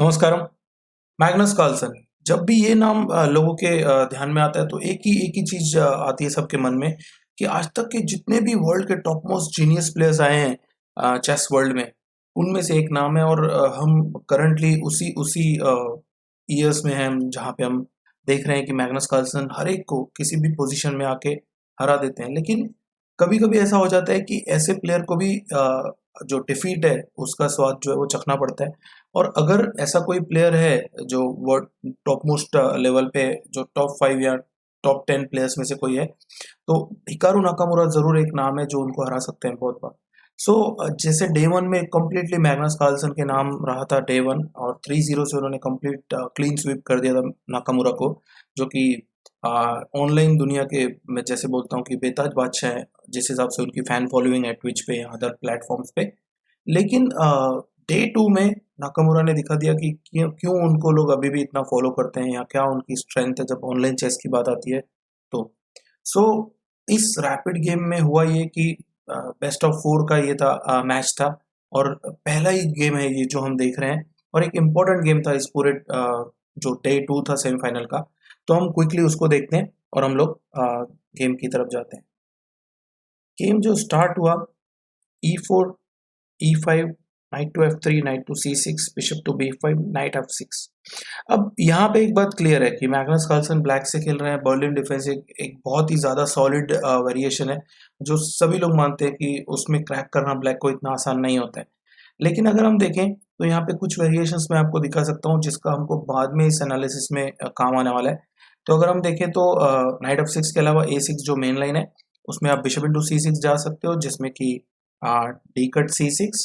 नमस्कारम। Magnus Carlsen. जब भी ये नाम लोगों के ध्यान में आता है तो एक ही चीज़ आती है सबके मन में कि आज तक के जितने भी वर्ल्ड के टॉप मोस्ट जीनियस प्लेयर्स आए हैं चेस वर्ल्ड में, उनमें से एक नाम है और हम करंटली उसी उसी ईयर्स में हैं हम जहाँ पे हम देख रहे हैं कि मैग्नस कार्लसन हर एक को किसी भी पोजीशन में आके हरा देते हैं। लेकिन कभी-कभी ऐसा हो जाता है कि ऐसे प्लेयर को भी जो डिफीट है उसका स्वाद जो है वो चखना पड़ता है। और अगर ऐसा कोई प्लेयर है जो वर्ल्ड टॉप मोस्ट लेवल पे जो टॉप 5 या टॉप 10 प्लेयर्स में से कोई है, तो हिकारू नाकामुरा ज़रूर एक नाम है जो उनको हरा सकते हैं बहुत बार। सो जैसे डे 1 में कंप्लीटली मैग्नस कार्लसन के नाम रहा था डे 1 और 3-0 से उन्होंने कंप्लीट क्लीन स्वीप कर दिया था नाकामुरा को, जो कि ऑनलाइन दुनिया के मैं जैसे बोलता हूँ कि बेताज बादशाह हैं, जिस हिसाब से उनकी फैन फॉलोइंग है ट्विच पे या अदर प्लेटफॉर्म्स पे। लेकिन डे 2 में नाकामुरा ने दिखा दिया कि क्यों क्यों उनको लोग अभी भी इतना फॉलो करते हैं या क्या उनकी स्ट्रेंथ है जब ऑनलाइन चेस की बात आती है तो। सो इस रैपिड गेम में हुआ ये कि बेस्ट ऑफ 4 का ये था मैच था और पहला ही गेम है ये जो हम देख रहे हैं और एक इम्पोर्टेंट गेम था इस पूरे जो डे 2 था सेमीफाइनल का। तो हम क्विकली उसको देखते हैं और हम लोग गेम की तरफ जाते हैं। गेम जो स्टार्ट हुआ E4 E5 knight to F3 knight to C6 bishop to B5 knight F6। अब यहाँ पे एक बात क्लियर है कि मैग्नस कार्लसन ब्लैक से खेल रहे हैं। बर्लिन डिफेंस एक बहुत ही ज़्यादा सॉलिड वेरिएशन है जो सभी लोग मानते हैं कि उसमें क्रैक करना ब्लैक को इतना आसान नहीं होता है। लेकिन अगर हम देखें तो यहाँ पे कुछ वेरिएशंस मैं आपको दिखा सकता हूँ जिसका हमको बाद में इस एनालिसिस में काम आने वाला है। तो अगर हम देखें तो नाइट F6 के अलावा A6 जो मेन लाइन है उसमें आप बिशप इंटू C6 जा सकते हो, जिसमें कि D cut C6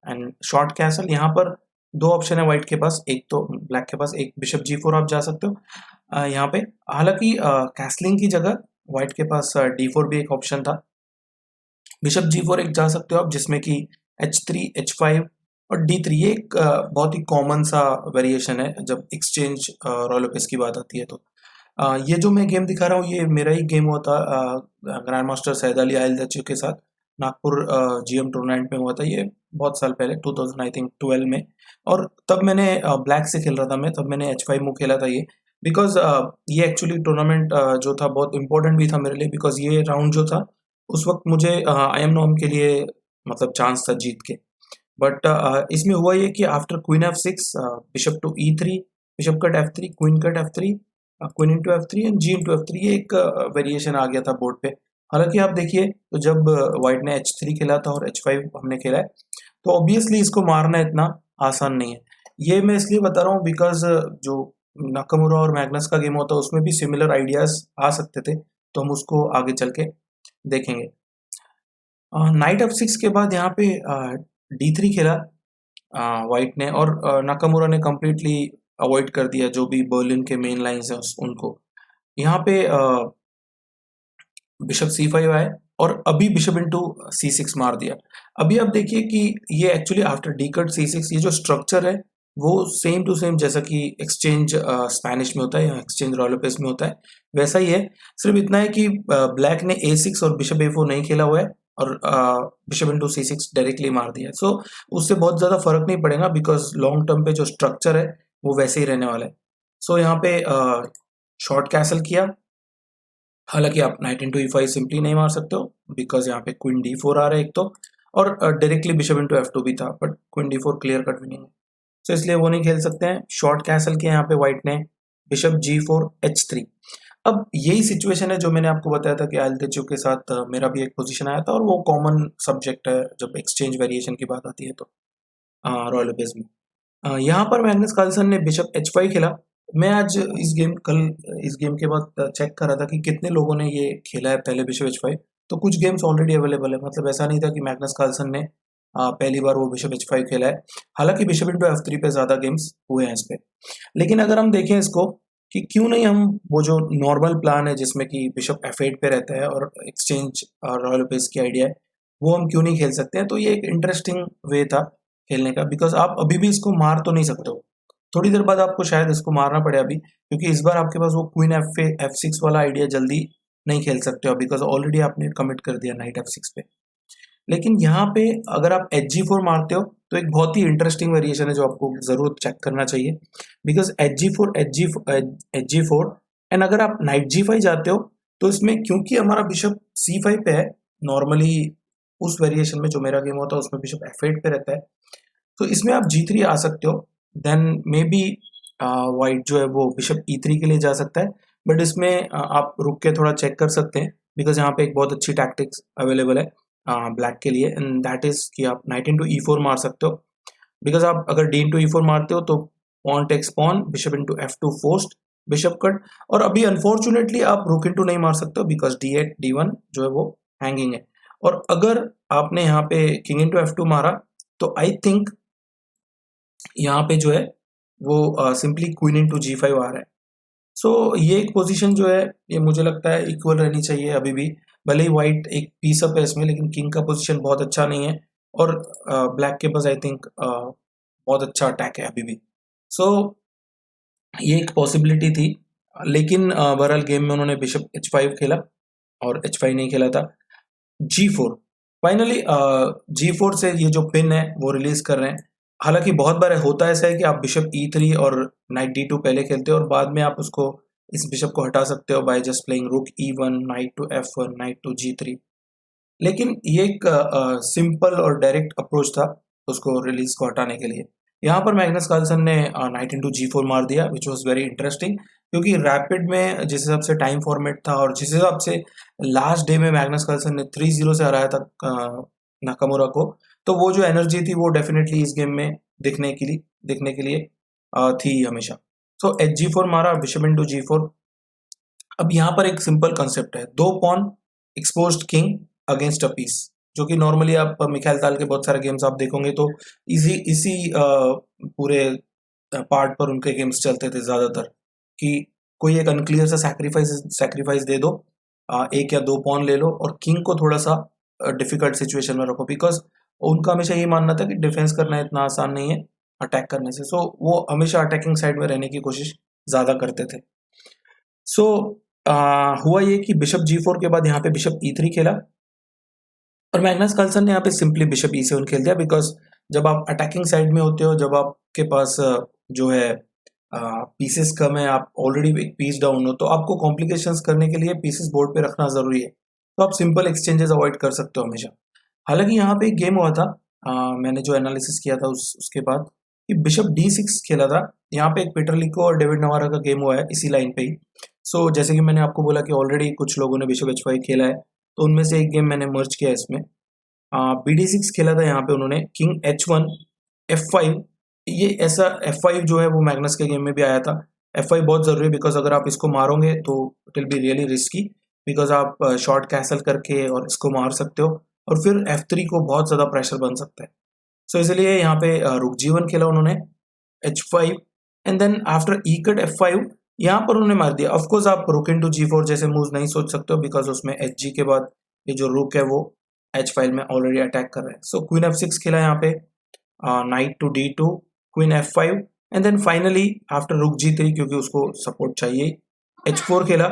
and short castle. यहाँ पर दो ऑप्शन है व्हाइट के पास, एक तो ब्लैक के पास, एक बिशप G4 आप जा सकते हो यहाँ पे। हालांकि कैसलिंग की जगह व्हाइट के पास D4 भी एक ऑप्शन था। बिशप G4 एक जा सकते हो आप, जिसमें कि H3 H5 और D3 ये एक बहुत ही कॉमन सा वेरिएशन है जब एक्सचेंज रॉयल ओपेस की बात आती है। तो ये जो मैं गेम दिखा रहा हूँ ये मेरा ही गेम हुआ था ग्रैंड मास्टर सैयद अली आयल दच्चू के साथ नागपुर GM टूर्नामेंट में हुआ था। ये बहुत साल पहले 2000 आई थिंक 12 में। और तब मैंने ब्लैक से खेल रहा था, मैं तब मैंने H5 मूव खेला था ये बिकॉज ये एक्चुअली टूर्नामेंट जो था बहुत इंपॉर्टेंट भी था मेरे लिए, बिकॉज ये राउंड जो था उस वक्त मुझे IM नॉम के लिए मतलब चांस था जीत के। बट इसमें हुआ ये कि after queen F6 bishop to E3 bishop cut F3 queen cut F3 queen into F3 and G into F3 ये एक वेरिएशन आ गया था बोर्ड पे। हालांकि आप देखिए तो जब व्हाइट ने H3 खेला था और H5 हमने खेला है तो ऑब्वियसली इसको मारना इतना आसान नहीं है। ये मैं इसलिए बता रहा हूँ बिकॉज जो नाकामुरा और मैग्नस का गेम होता है उसमें भी सिमिलर आइडियाज आ सकते थे, तो हम उसको आगे चल के देखेंगे। नाइट F6 के बाद यहाँ पे D3 खेला व्हाइट ने और नाकामुरा ने कम्प्लीटली अवॉइड कर दिया जो भी बर्लिन के मेन लाइंस हैं उनको। यहाँ पे बिशप C5 आए और अभी बिशप इंटू C6 मार दिया। अभी आप देखिए कि ये actually after D cut C6 ये जो स्ट्रक्चर है वो सेम टू सेम जैसा कि एक्सचेंज स्पेनिश में होता है या एक्सचेंज रॉयल ओपेस में होता है वैसा ही है। सिर्फ इतना है कि ब्लैक ने A6 और बिशप A4 नहीं खेला हुआ है और बिशप इंटू C6 डायरेक्टली मार दिया। सो उससे बहुत ज़्यादा फर्क नहीं पड़ेगा बिकॉज लॉन्ग टर्म पे जो स्ट्रक्चर है वो वैसे ही रहने वाला है। सो यहाँ पे शॉर्ट कैसल किया। हालांकि आप नाइट इंटू E5 सिंपली नहीं मार सकते हो बिकॉज यहाँ पे क्वीन D4 आ रहा है एक तो, और डायरेक्टली बिशप इंटू F2 भी था but queen D4 clear cut winning है, तो इसलिए वो नहीं खेल सकते हैं। शॉर्ट कैसल किया यहाँ पे व्हाइट ने बिशप G4 H3। अब यही सिचुएशन है जो मैंने आपको बताया था कि आयल तेचू के साथ मेरा भी एक पोजीशन आया था और वो कॉमन सब्जेक्ट है जब एक्सचेंज वेरिएशन की बात आती है तो रॉयल ओपेस में। यहाँ पर मैग्नस कार्लसन ने बिशप H5 खेला। मैं आज इस गेम के बाद चेक कर रहा था कि कितने लोगों ने ये खेला है पहले बिशप H5। तो कुछ गेम्स ऑलरेडी अवेलेबल है, मतलब ऐसा नहीं था कि मैग्नस कार्लसन ने पहली बार वो बिशप H5 खेला है। हालांकि बिशप इंटू F3 पे ज़्यादा गेम्स हुए हैं इस पे। लेकिन अगर हम देखें इसको कि क्यों नहीं हम वो जो नॉर्मल प्लान है जिसमें कि बिशप F8 पे रहता है और एक्सचेंज रॉयल ओपेस की आइडिया है वो हम क्यों नहीं खेल सकते हैं। तो ये एक इंटरेस्टिंग वे था खेलने का बिकॉज आप अभी भी इसको मार तो नहीं सकते हो, थोड़ी देर बाद आपको शायद इसको मारना पड़े अभी, क्योंकि इस बार आपके पास वो क्वीन F6 वाला आइडिया जल्दी नहीं खेल सकते हो बिकॉज ऑलरेडी आपने कमिट कर दिया नाइट F6 पे। लेकिन यहाँ पे अगर आप HG4 मारते हो तो एक बहुत ही इंटरेस्टिंग वेरिएशन है जो आपको ज़रूर चेक करना चाहिए, because H G four and अगर आप नाइट G5 जाते हो तो इसमें क्योंकि हमारा बिशप C5 पे है, नॉर्मली उस वेरिएशन में जो मेरा गेम होता है उसमें बिशप F8 पे रहता है, तो इसमें आप G3 आ सकते हो, देन मे बी वाइट जो है वो बिशप E3 के लिए जा सकता है, बट इसमें आप रुक के थोड़ा चेक कर सकते हैं, बिकॉज यहाँ पे एक बहुत अच्छी टैक्टिक्स अवेलेबल है ब्लैक के लिए, एंड दैट इज कि आप नाइट इंटू E4 मार सकते हो, बिकॉज आप अगर D इंटू E4 मारते हो तो pawn takes pawn, bishop into F2 forced, bishop cut, और अभी अनफॉर्चुनेटली आप रुक इंटू नहीं मार सकते हो बिकॉज D8 D1 जो है वो हैंगिंग है, और अगर आपने यहाँ पे किंग इंटू F2 मारा तो आई थिंक यहाँ पे जो है वो सिंपली क्वीन इंटू G5 आ रहा है। सो ये एक पोजीशन जो है ये मुझे लगता है इक्वल रहनी चाहिए अभी भी, भले ही वाइट एक पीस अप है इसमें, लेकिन किंग का पोजीशन बहुत अच्छा नहीं है, और ब्लैक के पास आई थिंक बहुत अच्छा अटैक है अभी भी। सो ये एक पॉसिबिलिटी थी, लेकिन बहरहाल गेम में उन्होंने बिशप H5 खेला और H5 नहीं खेला था। G4 फाइनली G4 से ये जो पिन है वो रिलीज कर रहे हैं। हालांकि बहुत बार होता ऐसा है कि आप बिशप E3 और नाइट D2 पहले खेलते हो और बाद में आप उसको इस बिशप को हटा सकते हो बाय जस्ट प्लेइंग रुक E1, night to F1, night to G3, लेकिन ये एक सिंपल और डायरेक्ट अप्रोच था उसको रिलीज को हटाने के लिए। यहाँ पर मैग्नस कार्लसन ने नाइट इंटू G4 मार दिया, विच वॉज वेरी इंटरेस्टिंग, क्योंकि रैपिड में जिस हिसाब से टाइम फॉर्मेट था और जिस हिसाब से लास्ट डे में मैग्नस कार्लसन ने 3-0 से हराया था नाकामुरा को, तो वो जो एनर्जी थी वो डेफिनेटली इस गेम में दिखने के लिए थी हमेशा। सो H G4 मारा, बिशप इंटू G4। अब यहाँ पर एक सिंपल कंसेप्ट है, दो pawn exposed king against a piece, जो कि नॉर्मली आप मिखाइल ताल के बहुत सारे गेम्स आप देखोगे तो इसी पूरे पार्ट पर उनके गेम्स चलते थे ज्यादातर, कि कोई एक अनक्लियर सा सैक्रिफाइस दे दो, एक या दो पॉन ले लो और किंग को थोड़ा सा डिफिकल्ट सिचुएशन में रखो, बिकॉज उनका हमेशा ये मानना था कि डिफेंस करना इतना आसान नहीं है अटैक करने से, सो वो हमेशा अटैकिंग साइड में रहने की कोशिश ज्यादा करते थे। सो हुआ ये कि बिशप G4 के बाद यहाँ पे बिशप E3 खेला, और मैग्नस कार्लसन ने यहाँ पे सिंपली बिशप E7 खेल दिया, बिकॉज जब आप अटैकिंग साइड में होते हो, जब आपके पास जो है पीसेस कम है, आप ऑलरेडी एक पीस डाउन हो, तो आपको कॉम्प्लिकेशंस करने के लिए पीसेस बोर्ड पे रखना जरूरी है, तो आप सिंपल एक्सचेंजेस अवॉइड कर सकते हो हमेशा। हालांकि यहाँ पे एक गेम हुआ था, मैंने जो एनालिसिस किया था उसके बाद, कि बिशप D6 खेला था, यहाँ पे एक पीटर लिको और डेविड नवारा का गेम हुआ है इसी लाइन पे ही। सो जैसे कि मैंने आपको बोला कि ऑलरेडी कुछ लोगों ने बिशप H5 खेला है, तो उनमें से एक गेम मैंने मर्ज किया इसमें। BD6 खेला था यहाँ पे उन्होंने, किंग H1 F5, ये ऐसा F5 जो है वो मैग्नस के गेम में भी आया था। F5 बहुत जरूरी है, बिकॉज अगर आप इसको मारोगे तो it will be really risky, because आप शॉर्ट कैसल करके और इसको मार सकते हो, और फिर F3 को बहुत ज्यादा प्रेशर बन सकता है। सो इसलिए यहाँ पे रुक G1 खेला उन्होंने, H5, and then after E cut F5 यहाँ पर उन्होंने मार दिया। ऑफकोर्स आप रुक इंटू G4 जैसे मूव नहीं सोच सकते हो, बिकॉज उसमें HG के बाद ये जो रुक है वो H फाइल में ऑलरेडी अटैक कर रहा है। सो क्वीन F6 खेला यहाँ पे, knight to D2, queen F5, and then finally after rook G3, क्योंकि उसको सपोर्ट चाहिए, H4 खेला,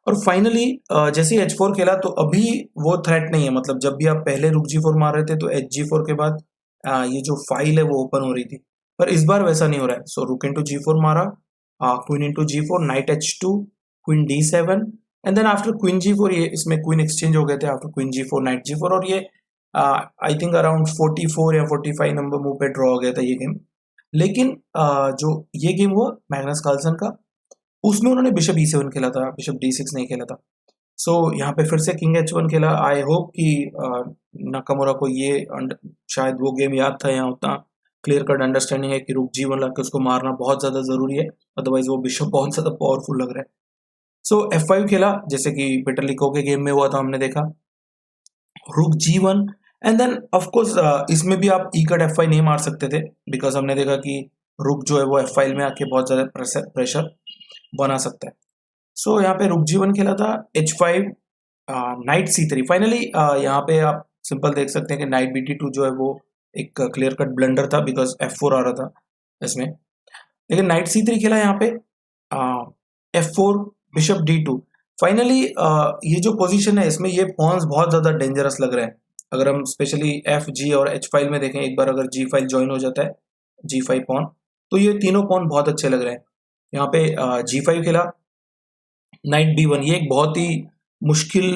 और फाइनली जैसे ही H4 खेला तो अभी वो थ्रेट नहीं है, मतलब जब भी आप पहले रुक G4 मार रहे थे तो H G4 के बाद ये जो फाइल है वो ओपन हो रही थी, पर इस बार वैसा नहीं हो रहा है। सो रुक इंटू G4 मारा, queen into G4, knight H2, queen D7, and then after queen G4, ये इसमें क्वीन एक्सचेंज हो गए थे after queen G4 night G4, और ये आई थिंक अराउंड 44 या 45 नंबर मूव पे ड्रॉ हो गया था ये गेम। लेकिन जो ये गेम हुआ मैग्नस कार्लसन का, उसमें उन्होंने बिशप E7 खेला था, बिशप D6 नहीं खेला था। सो यहाँ पे फिर से किंग H1 खेला। आई होप कि नाकामुरा को ये शायद वो गेम याद था, यहाँ उतना क्लियर कट अंडरस्टैंडिंग है कि रुक G1 ला के उसको मारना बहुत ज्यादा जरूरी है, अदरवाइज वो बिशप बहुत ज्यादा पावरफुल लग रहा है। सो F5 खेला, जैसे कि पीटर लिको के गेम में हुआ था, हमने देखा रुक G1, and then of course इसमें भी आप E कट F5 नहीं मार सकते थे, बिकॉज हमने देखा कि रुक जो है वो F फाइल में आके बहुत ज्यादा प्रेशर बना सकता है। सो यहाँ पे रुक G1 खेला था, H5, नाइट C3, फाइनली यहाँ पे आप सिंपल देख सकते हैं कि नाइट BT2 जो है वो एक क्लियर कट ब्लंडर था, बिकॉज F4 आ रहा था इसमें, लेकिन नाइट C3 खेला यहाँ पे, F4, बिशप D2। फाइनली ये जो पोजीशन है इसमें ये पॉन्स बहुत ज्यादा डेंजरस लग रहे हैं, अगर हम स्पेशली एफ जी और एच फाइल में देखें, एक बार अगर जी फाइल ज्वाइन हो जाता है, जी फाइव पॉन, तो ये तीनों पॉन बहुत अच्छे लग रहे हैं। यहाँ पे जी फाइव खेला, नाइट बी वन, ये एक बहुत ही मुश्किल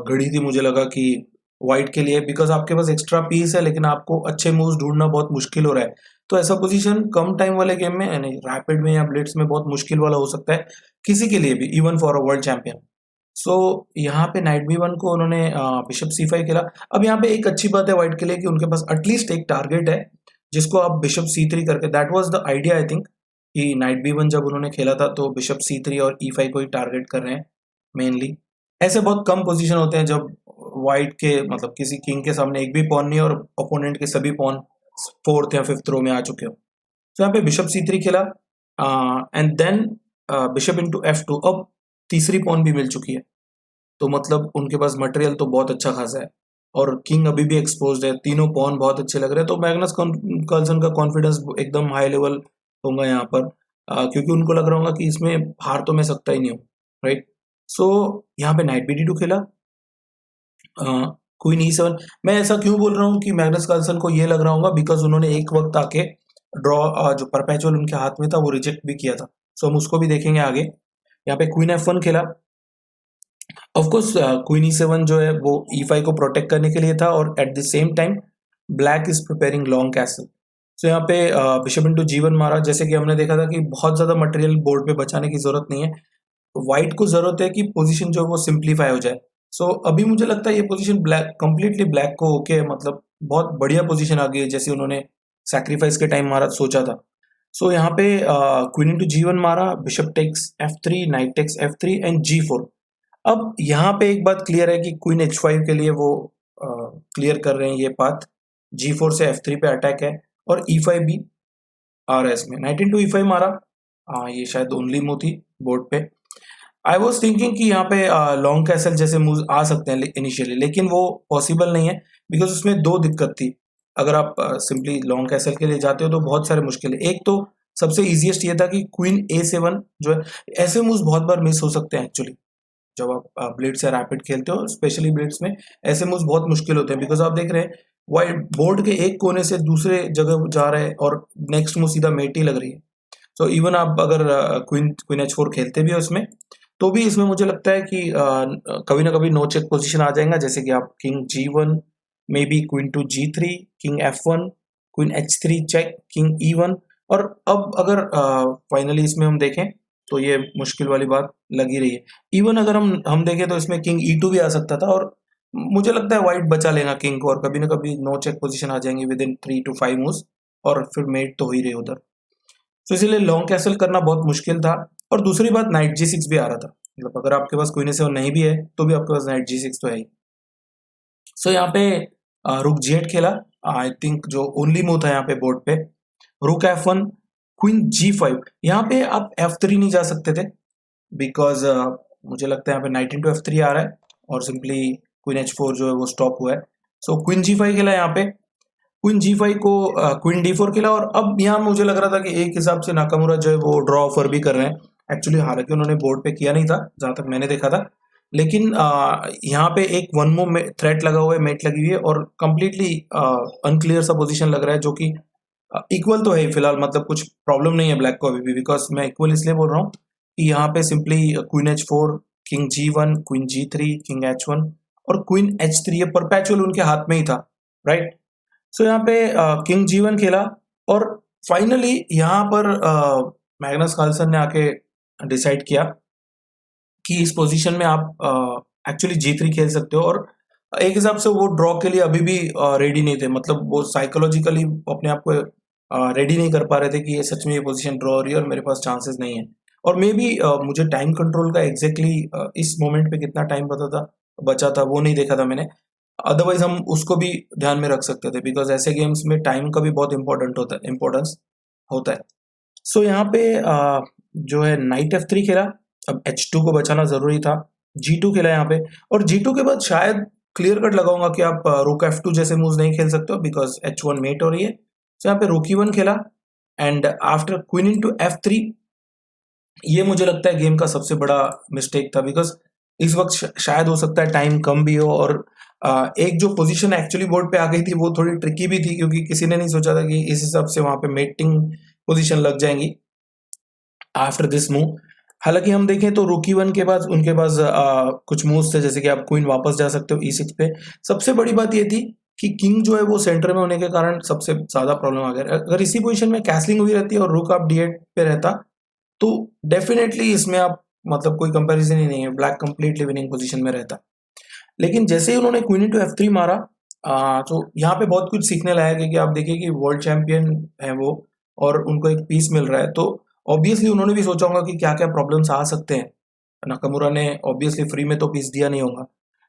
घड़ी थी मुझे लगा कि वाइट के लिए, बिकॉज आपके पास एक्स्ट्रा पीस है लेकिन आपको अच्छे मूव्स ढूंढना बहुत मुश्किल हो रहा है। तो ऐसा पोजीशन कम टाइम वाले गेम में, यानी रैपिड में या ब्लिट्स में, बहुत मुश्किल वाला हो सकता है किसी के लिए भी, even for a world champion. So यहाँ पे नाइट बी वन को उन्होंने बिशप सी फाइव खेला। अब यहाँ पे एक अच्छी बात है वाइट के लिए कि उनके पास एटलीस्ट एक टारगेट है जिसको आप बिशप सी थ्री करके, that was the idea I think, कि नाइट बी वन जब उन्होंने खेला था तो बिशप सी थ्री और ई फाइव को ही टारगेट कर रहे हैं मेनली। ऐसे बहुत कम पोजीशन होते हैं जब वाइट के, मतलब किसी किंग के सामने एक भी पॉन नहीं है और ओपोनेंट के सभी पॉन फोर्थ या फिफ्थ रो में आ चुके हो। तो यहाँ पे बिशप सी थ्री खेला and then bishop into F two. अब तीसरी पॉन भी मिल चुकी है, तो मतलब उनके पास मटेरियल तो बहुत अच्छा खासा है और किंग अभी भी एक्सपोज्ड है, तीनों पॉन बहुत अच्छे लग रहे हैं। तो मैग्नस कार्लसन का कॉन्फिडेंस एकदम हाई लेवल होगा यहाँ पर, क्योंकि उनको लग रहा होगा कि इसमें हार तो मैं सकता ही नहीं हूँ, राइट। सो यहाँ पे नाइट बी डी टू खेला, क्वीन ई सेवन। मैं ऐसा क्यों बोल रहा हूँ कि मैग्नस कार्लसन को ये लग रहा होगा, बिकॉज उन्होंने एक वक्त आके ड्रॉ जो परपेचुअल उनके हाथ में था वो रिजेक्ट भी किया था। सो हम उसको भी देखेंगे आगे। यहाँ पे क्वीन एफ वन खेला। ऑफकोर्स क्वीन ई सेवन जो है वो ई फाइव को प्रोटेक्ट करने के लिए था, और at the same time black is preparing long castle. So यहाँ पे बिशप इंटू जी वन मारा। जैसे कि हमने देखा था कि बहुत ज्यादा मटेरियल बोर्ड पे बचाने की जरूरत नहीं है, व्हाइट को जरूरत है कि पोजीशन जो है वो सिंप्लीफाई हो जाए। सो अभी मुझे लगता है ये पोजीशन ब्लैक, कंप्लीटली ब्लैक को ओके, मतलब बहुत बढ़िया पोजीशन आ गई है जैसे उन्होंने सैक्रिफाइस के टाइम मारा सोचा था। सो यहाँ पे क्वीन इंटू जी वन मारा, bishop takes F three, knight takes F three and G four. अब यहाँ पे एक बात क्लियर है कि क्वीन एच फाइव के लिए वो क्लियर कर रहे हैं ये पाथ, जी फोर से एफ थ्री पे अटैक है और ई फाइव भी आ रहा है इसमें। नाइट इंटू ई फाइव मारा, ये शायद ओनली मूव थी बोर्ड पे। आई वॉज थिंकिंग कि यहाँ पे लॉन्ग कैसल जैसे मूव आ सकते हैं इनिशियली, लेकिन वो पॉसिबल नहीं है, बिकॉज उसमें दो दिक्कत थी। अगर आप सिंपली लॉन्ग कैसल के लिए जाते हो तो बहुत सारे मुश्किल है। एक तो सबसे इजीएस्ट ये था कि क्वीन ए सेवन जो है, ऐसे मूव्स बहुत बार मिस हो सकते हैं एक्चुअली जब आप ब्लिट्स या रैपिड खेलते हो, स्पेशली ब्लिट्स में ऐसे मूव्स बहुत मुश्किल होते हैं, बिकॉज आप देख रहे हैं वाइट बोर्ड के एक कोने से दूसरे जगह जा रहे हैं और नेक्स्ट मूव सीधा मेट ही लग रही है। सो इवन आप अगर क्वीन क्वीन एच फोर खेलते भी हो इसमें, तो भी इसमें मुझे लगता है कि कभी ना कभी नो चेक पोजीशन आ जाएगा, जैसे कि आप king ji one, may be queen to G three, king F one, queen H three check, king E one. और अब अगर फाइनली इसमें हम देखें तो ये मुश्किल वाली बात लग ही रही है। इवन अगर हम देखें तो इसमें किंग ई टू भी आ सकता था, और मुझे लगता है व्हाइट बचा लेगा किंग को, और कभी ना कभी नो चेक पोजीशन आ जाएंगे विद इन 3 to 5 मूव्स, और फिर मेट तो हो ही रही उधर। तो इसीलिए लॉन्ग कैसल करना बहुत मुश्किल था। और दूसरी बात, नाइट जी सिक्स भी आ रहा था, मतलब अगर आपके पास क्वीन ए सेवन नहीं भी है तो भी आपके पास नाइट जी सिक्स तो है ही। सो यहाँ पे रुक जी एट खेला, आई थिंक जो ओनली मूव था यहाँ पे बोर्ड पे। रुक एफ वन, क्वीन जी फाइव। यहाँ पे आप एफ थ्री नहीं जा सकते थे, बिकॉज मुझे लगता है यहाँ पे नाइट इंटू एफ थ्री आ रहा है और सिंपली क्वीन एच फोर जो है वो स्टॉप हुआ है। सो क्वीन जी फाइव खेला यहाँ पे। क्वीन जी फाइव को क्वीन डी फोर खेला, और अब यहाँ मुझे लग रहा था कि एक हिसाब से नाकामुरा जो है वो ड्रॉ ऑफर भी कर रहे हैं एक्चुअली, हालांकि उन्होंने बोर्ड पे किया नहीं था जहां तक मैंने देखा था, लेकिन यहाँ पे एक वन मोर थ्रेट लगा हुआ है, मेट लगी हुई है, और कंप्लीटली अनक्लियर सा पोजीशन लग रहा है, जो कि इक्वल तो है फिलहाल, मतलब कुछ प्रॉब्लम नहीं है ब्लैक को अभी भी। बिकॉज मैं इक्वल इसलिए बोल रहा हूँ कि यहाँ पे simply queen h four, king जी one, queen g three, king h one और क्वीन एच थ्री, ये परपेचुअल उनके हाथ में ही था, राइट। सो यहाँ पे किंग जी वन खेला, और फाइनली यहाँ पर मैग्नस कार्लसन ने आके डिसाइड किया कि इस पोजीशन में आप एक्चुअली जी थ्री खेल सकते हो, और एक हिसाब से वो ड्रॉ के लिए अभी भी रेडी नहीं थे, मतलब वो साइकोलॉजिकली अपने आप को रेडी नहीं कर पा रहे थे कि ये सच में ये पोजीशन ड्रॉ हो रही है और मेरे पास चांसेस नहीं है। और मे बी मुझे टाइम कंट्रोल का एग्जैक्टली इस मोमेंट पे कितना टाइम बचा था वो नहीं देखा था मैंने, अदरवाइज हम उसको भी ध्यान में रख सकते थे, बिकॉज ऐसे गेम्स में टाइम का भी बहुत इंपॉर्टेंस होता है। सो यहाँ पे जो है नाइट एफ थ्री खेला। अब एच टू को बचाना जरूरी था, जी टू खेला यहाँ पे, और जी टू के बाद शायद क्लियर कट लगाऊंगा कि आप रुक एफ टू जैसे मूव्स नहीं खेल सकते हो, बिकॉज एच वन मेट हो रही है। सो यहाँ पे रुक ई वन खेला, and after queen into F three, ये मुझे लगता है गेम का सबसे बड़ा मिस्टेक था, बिकॉज इस वक्त शायद हो सकता है टाइम कम भी हो, और एक जो पोजीशन एक्चुअली बोर्ड पे आ गई थी वो थोड़ी ट्रिकी भी थी, क्योंकि किसी ने नहीं सोचा था कि इस हिसाब से वहां पे मेटिंग पोजीशन लग जाएंगी आफ्टर दिस मूव। हालांकि हम देखें तो रूकी वन के बाद उनके पास कुछ मूव्स थे, जैसे कि आप क्वीन वापस जा सकते हो E6 पे। सबसे बड़ी बात ये थी कि किंग जो है वो सेंटर में होने के कारण सबसे ज्यादा प्रॉब्लम आ गया। अगर इसी पोजीशन में कैसलिंग हुई रहती और रुक आप D8 पे रहता तो डेफिनेटली इसमें आप मतलब कोई कंपैरिजन ही नहीं है, ब्लैक कंप्लीटली विनिंग पोजीशन में रहता। लेकिन जैसे ही उन्होंने क्वीन इंटू F3 मारा, तो यहाँ पे बहुत कुछ सीखने लायक है कि आप देखिए कि वर्ल्ड चैंपियन है वो और उनको एक पीस मिल रहा है, तो ऑब्वियसली उन्होंने भी सोचा होगा कि क्या क्या प्रॉब्लम्स आ सकते हैं। नाकामुरा ने ऑब्वियसली फ्री में तो पीस दिया नहीं होगा,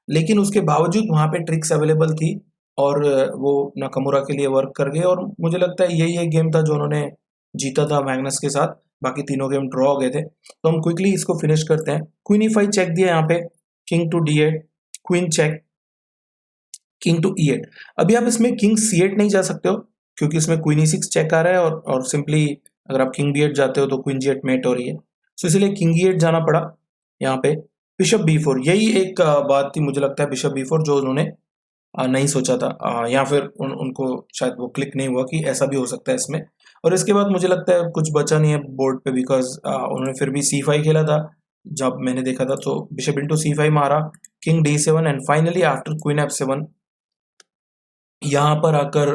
लेकिन उसके बावजूद वहाँ पे ट्रिक्स अवेलेबल थी और वो नाकामुरा के लिए वर्क कर गए। और मुझे लगता है यही एक गेम था जो उन्होंने जीता था मैग्नस के साथ, बाकी तीनों गेम ड्रॉ हो गए थे। तो हम क्विकली इसको फिनिश करते हैं। क्वीन E5 चेक दिया यहाँ पे, king to D8, queen check, king to E8। अभी आप इसमें किंग C8 नहीं जा सकते हो क्योंकि इसमें क्वीन E6 चेक आ रहा है और सिंपली अगर आप किंग B8 जाते हो तो क्वीन G8 मेट हो रही है, तो इसलिए किंग E8 जाना पड़ा यहाँ पे। बिशप B4, यही एक बात थी मुझे लगता है, बिशप B4 जो उन्होंने नहीं सोचा था, या फिर उनको शायद वो क्लिक नहीं हुआ कि ऐसा भी हो सकता है इसमें। और इसके बाद मुझे लगता है कुछ बचा नहीं है बोर्ड पे, बिकॉज उन्होंने फिर भी C5 खेला था जब मैंने देखा था, तो बिशप इंटू C5 मारा, king D7 and finally after queen F7 यहाँ पर आकर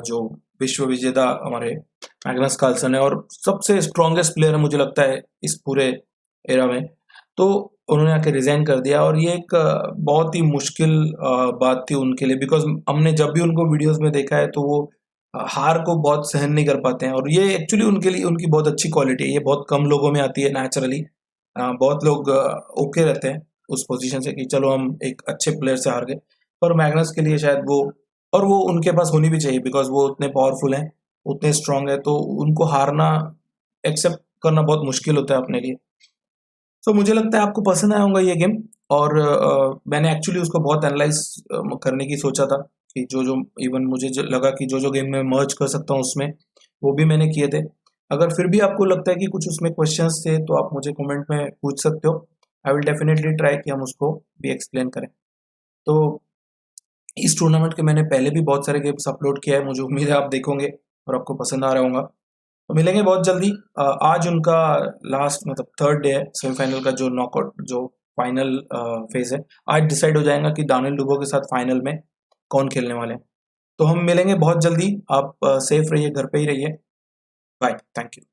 जो विश्व विजेता हमारे मैग्नस कार्लसन है और सबसे स्ट्रॉन्गेस्ट प्लेयर है मुझे लगता है इस पूरे एरा में, तो उन्होंने आके रिजाइन कर दिया। और ये एक बहुत ही मुश्किल बात थी उनके लिए, बिकॉज हमने जब भी उनको वीडियोस में देखा है तो वो हार को बहुत सहन नहीं कर पाते हैं, और ये एक्चुअली उनके लिए उनकी बहुत अच्छी क्वालिटी है। ये बहुत कम लोगों में आती है नेचुरली। बहुत लोग ओके रहते हैं उस पोजीशन से कि चलो हम एक अच्छे प्लेयर से हार गए, पर मैग्नस के लिए शायद वो, और वो उनके पास होनी भी चाहिए बिकॉज वो उतने पावरफुल हैं, उतने स्ट्रांग है, तो उनको हारना एक्सेप्ट करना बहुत मुश्किल होता है अपने लिए। तो मुझे लगता है आपको पसंद आया होगा ये गेम, और मैंने एक्चुअली उसको बहुत एनालाइज करने की सोचा था कि जो जो इवन मुझे लगा कि जो जो गेम में मर्ज कर सकता हूँ उसमें, वो भी मैंने किए थे। अगर फिर भी आपको लगता है कि कुछ उसमें क्वेश्चंस थे तो आप मुझे कमेंट में पूछ सकते हो। आई विल डेफिनेटली ट्राई कि हम उसको भी एक्सप्लेन करें। तो इस टूर्नामेंट के मैंने पहले भी बहुत सारे गेम्स अपलोड किया है, मुझे उम्मीद है आप देखोगे और आपको पसंद आ रहा होगा। तो मिलेंगे बहुत जल्दी। आज उनका लास्ट मतलब थर्ड डे है सेमीफाइनल का, जो नॉकआउट जो फाइनल फेज है। आज डिसाइड हो जाएगा कि दानिल डुबो के साथ फाइनल में कौन खेलने वाले हैं। तो हम मिलेंगे बहुत जल्दी। आप सेफ रहिए, घर पे ही रहिए। Bye, thank you.